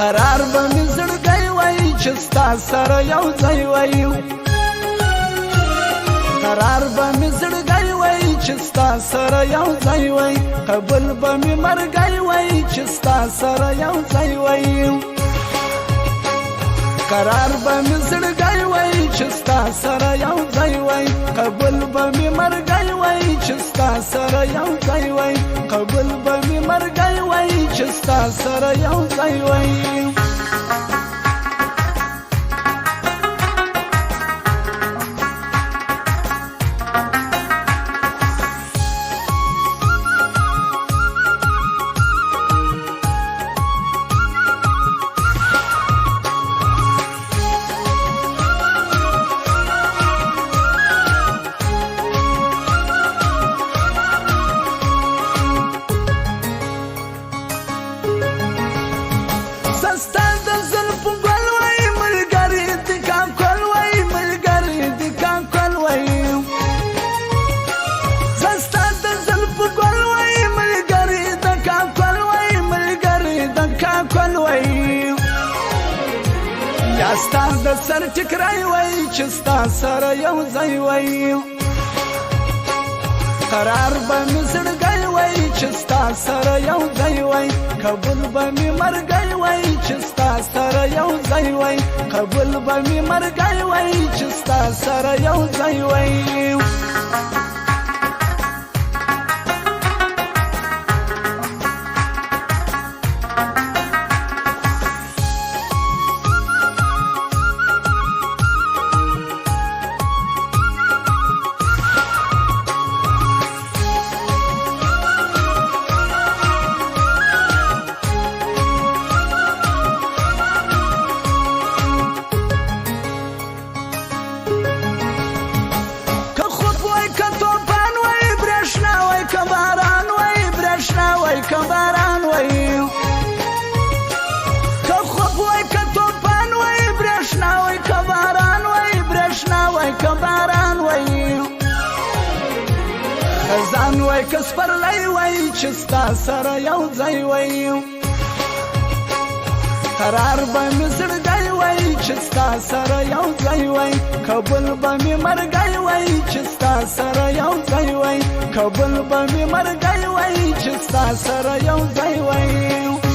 قرار به مې زړګی وای چې ستا سره یو ځای وای قرار به مې زړګی وای چې ستا سره یو ځای وای قبول به مې مرګی وای چې ستا سره یو ځای وای قرار به مې زړګی وای چې ستا سره یو ځای وای قبول به مې مرګی وای چې ستا سره یو ځای وای قبول به مې مرګی وای چې ستا سره یو ځای وای ستا د سر ټکرای وای چې ستا سره یو ځای وای قرار به مې زړګی وای چې ستا سره یو ځای وای قبول به مې مرګی وای چې ستا سره یو ځای وای قبول به مې مرګی وای چې ستا سره یو ځای وای کباران وای که خوب وای که توپان وای برشنا وای کباران وای برشنا وای کباران وای خزان وای که سپرلی وای چې ستا سره یو ځای وای قرار به مې زړګی وای چې ستا سره یو ځای وای قبول به مې مرګی وای چې ستا سره یو ځای وای قبول به مې مرګی وای چې ستا سره یو ځای وای